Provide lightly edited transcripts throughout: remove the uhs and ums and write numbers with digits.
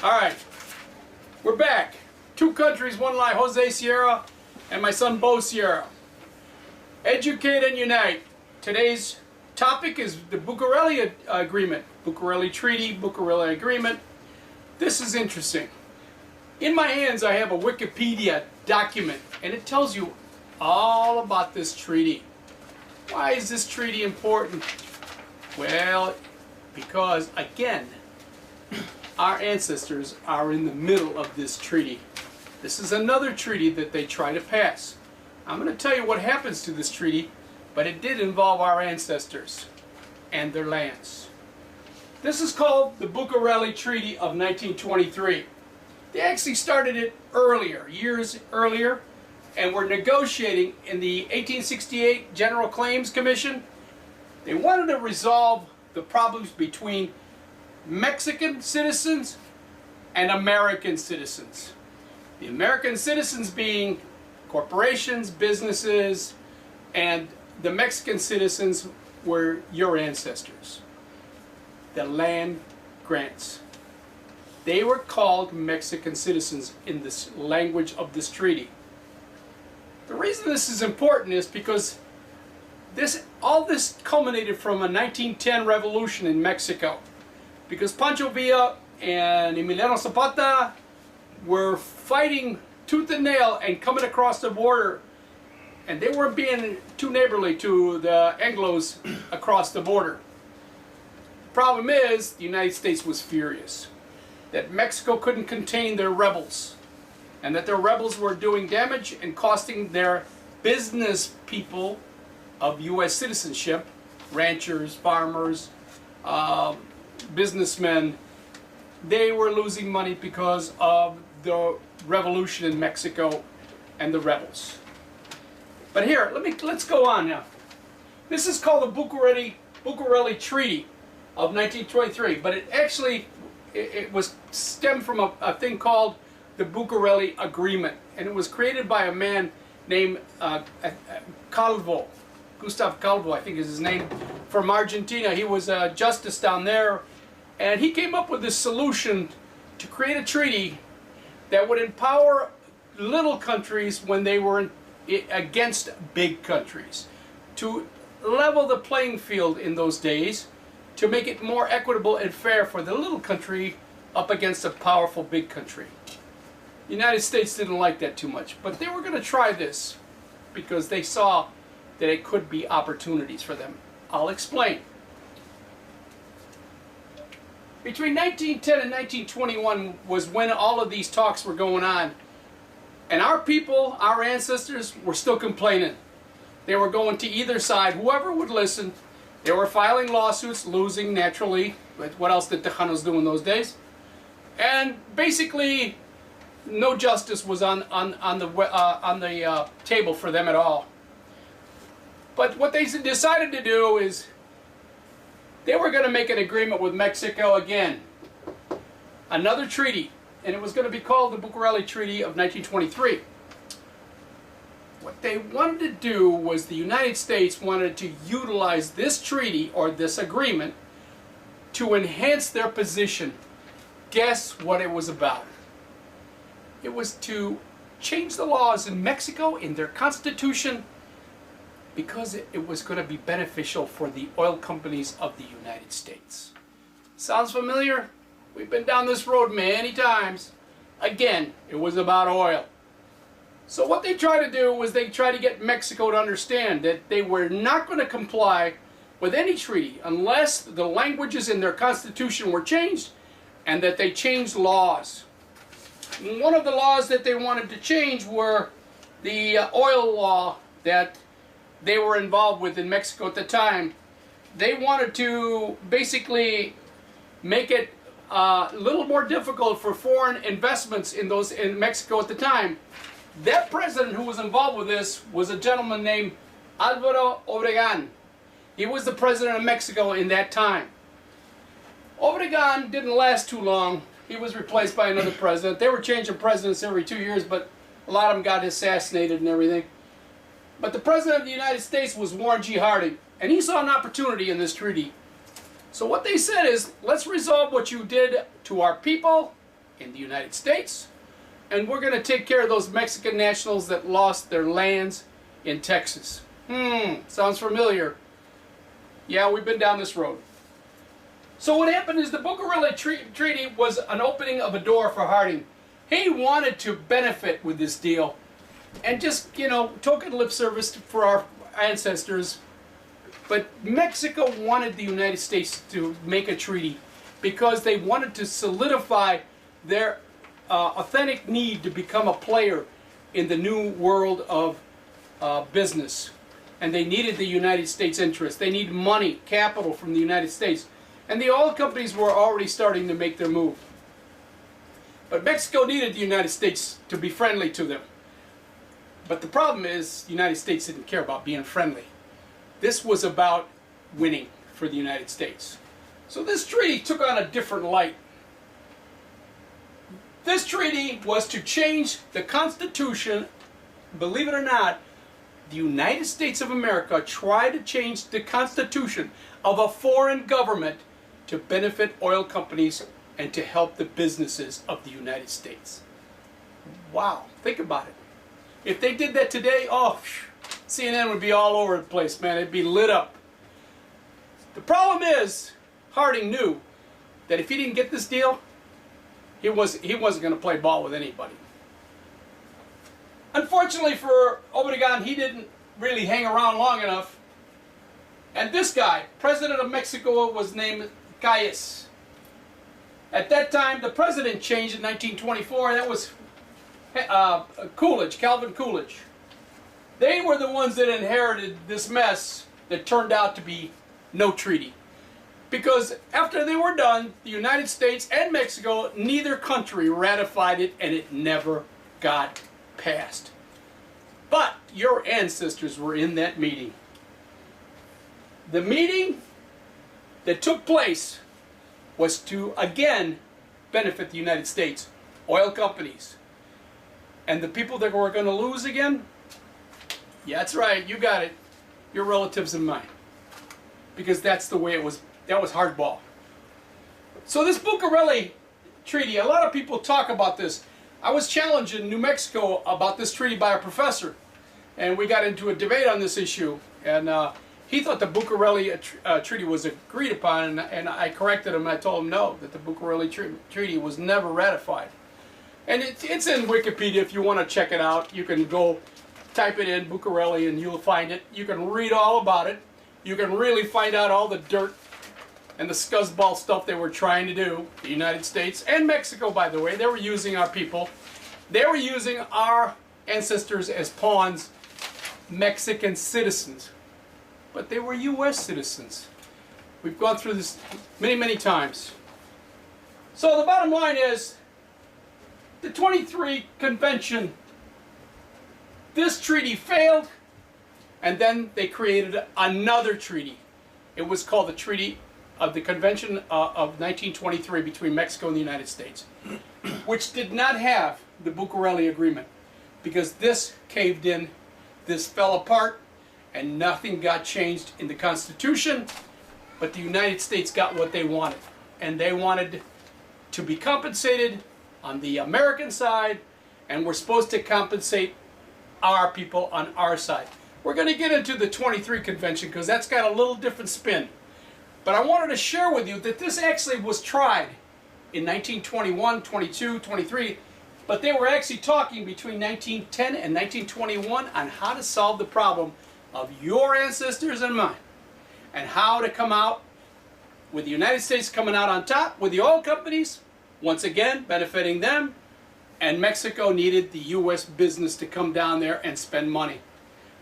All right, we're back. Two countries, one lie, Jose Sierra and my son Bo Sierra. Educate and unite. Today's topic is the Bucha Agreement. Bucha Treaty, Bucha Agreement. This is interesting. In my hands I have a Wikipedia document and it tells you all about this treaty. Why is this treaty important? Well, because again, our ancestors are in the middle of this treaty. This is another treaty that they try to pass. I'm going to tell you what happens to this treaty, but it did involve our ancestors and their lands. This is called the Bucha Treaty of 1923. They actually started it earlier, years earlier, and were negotiating in the 1868 General Claims Commission. They wanted to resolve the problems between Mexican citizens and American citizens. The American citizens being corporations, businesses, and the Mexican citizens were your ancestors. The land grants. They were called Mexican citizens in this language of this treaty. The reason this is important is because all this culminated from a 1910 revolution in Mexico. Because Pancho Villa and Emiliano Zapata were fighting tooth and nail and coming across the border, and they weren't being too neighborly to the Anglos across the border. The problem is, the United States was furious that Mexico couldn't contain their rebels, and that their rebels were doing damage and costing their business people of U.S. citizenship, ranchers, farmers, businessmen. They were losing money because of the revolution in Mexico and the rebels. But here, let's go on now. This is called the Bucha Treaty of 1923, but it actually it was stemmed from a thing called the Bucha Agreement, and it was created by a man named Calvo. Gustav Calvo, I think is his name, from Argentina. He was a justice down there, and he came up with this solution to create a treaty that would empower little countries when they were against big countries, to level the playing field in those days, to make it more equitable and fair for the little country up against a powerful big country. The United States didn't like that too much, but they were going to try this because they saw that it could be opportunities for them. I'll explain. Between 1910 and 1921 was when all of these talks were going on. And our people, our ancestors, were still complaining. They were going to either side, whoever would listen. They were filing lawsuits, losing naturally. But what else did Tejanos do in those days? And basically, no justice was on the table for them at all. But what they decided to do is they were going to make an agreement with Mexico again. Another treaty. And it was going to be called the Bucha Treaty of 1923. What they wanted to do was the United States wanted to utilize this treaty or this agreement to enhance their position. Guess what it was about? It was to change the laws in Mexico, in their constitution, because it was going to be beneficial for the oil companies of the United States. Sounds familiar? We've been down this road many times. Again, it was about oil. So what they tried to do was they tried to get Mexico to understand that they were not going to comply with any treaty unless the languages in their constitution were changed and that they changed laws. And one of the laws that they wanted to change were the oil law that they were involved with in Mexico at the time. They wanted to basically make it a little more difficult for foreign investments in Mexico at the time. That president who was involved with this was a gentleman named Álvaro Obregón. He was the president of Mexico in that time. Obregón didn't last too long. He was replaced by another president. They were changing presidents every 2 years, but a lot of them got assassinated and everything. But the president of the United States was Warren G. Harding, and he saw an opportunity in this treaty. So what they said is, let's resolve what you did to our people in the United States, and we're going to take care of those Mexican nationals that lost their lands in Texas. Sounds familiar. Yeah, we've been down this road. So what happened is the Bucha Treaty was an opening of a door for Harding. He wanted to benefit with this deal and just, token lip service for our ancestors. But Mexico wanted the United States to make a treaty because they wanted to solidify their authentic need to become a player in the new world of business. And they needed the United States interest. They needed money, capital from the United States. And the oil companies were already starting to make their move. But Mexico needed the United States to be friendly to them. But the problem is, the United States didn't care about being friendly. This was about winning for the United States. So this treaty took on a different light. This treaty was to change the Constitution. Believe it or not, the United States of America tried to change the Constitution of a foreign government to benefit oil companies and to help the businesses of the United States. Wow, think about it. If they did that today, CNN would be all over the place, man. It'd be lit up. The problem is, Harding knew that if he didn't get this deal, he wasn't going to play ball with anybody. Unfortunately for Obregon, he didn't really hang around long enough. And this guy, President of Mexico, was named Calles. At that time, the president changed in 1924. That was Coolidge, Calvin Coolidge. They were the ones that inherited this mess that turned out to be no treaty. Because after they were done, the United States and Mexico, neither country ratified it, and it never got passed. But your ancestors were in that meeting. The meeting that took place was to, again, benefit the United States, oil companies. And the people that were going to lose again? Yeah, that's right, you got it. Your relatives and mine. Because that's the way it was. That was hardball. So this Bucha Treaty, a lot of people talk about this. I was challenged in New Mexico about this treaty by a professor. And we got into a debate on this issue. And he thought the Bucha Treaty was agreed upon. And I corrected him. I told him no, that the Bucha Treaty was never ratified. And it's in Wikipedia if you want to check it out. You can go type it in, Bucha, and you'll find it. You can read all about it. You can really find out all the dirt and the scuzzball stuff they were trying to do. The United States and Mexico, by the way, they were using our people. They were using our ancestors as pawns, Mexican citizens. But they were U.S. citizens. We've gone through this many, many times. So the bottom line is, the 23 Convention, this treaty failed, and then they created another treaty. It was called the Treaty of the Convention of 1923 between Mexico and the United States, which did not have the Bucha Agreement, because this caved in, this fell apart, and nothing got changed in the Constitution, but the United States got what they wanted. And they wanted to be compensated on the American side, and we're supposed to compensate our people on our side. We're going to get into the 23 Convention because that's got a little different spin. But I wanted to share with you that this actually was tried in 1921, 22, 23, but they were actually talking between 1910 and 1921 on how to solve the problem of your ancestors and mine, and how to come out with the United States coming out on top with the oil companies, once again benefiting them, and Mexico needed the U.S. business to come down there and spend money.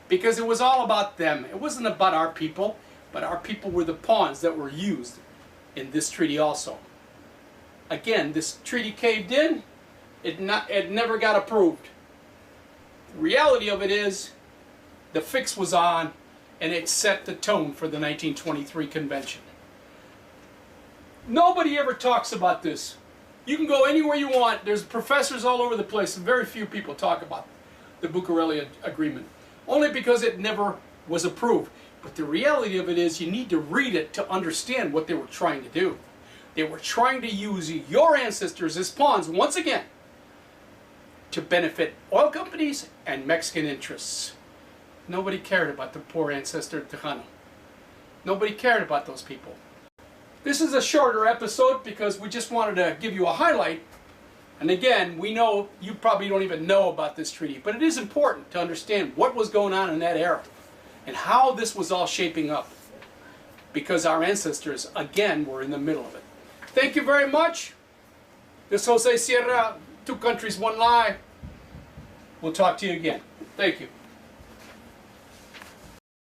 Because it was all about them. It wasn't about our people, but our people were the pawns that were used in this treaty also. Again, this treaty caved in. It never got approved. The reality of it is, the fix was on, and it set the tone for the 1923 Convention. Nobody ever talks about this. You can go anywhere you want. There's professors all over the place, and very few people talk about the Bucha Agreement. Only because it never was approved. But the reality of it is, you need to read it to understand what they were trying to do. They were trying to use your ancestors as pawns once again to benefit oil companies and Mexican interests. Nobody cared about the poor ancestor Tejano. Nobody cared about those people. This is a shorter episode because we just wanted to give you a highlight. And again, we know you probably don't even know about this treaty, but it is important to understand what was going on in that era and how this was all shaping up, because our ancestors, again, were in the middle of it. Thank you very much. This is Jose Sierra, Two Countries, One Lie. We'll talk to you again. Thank you.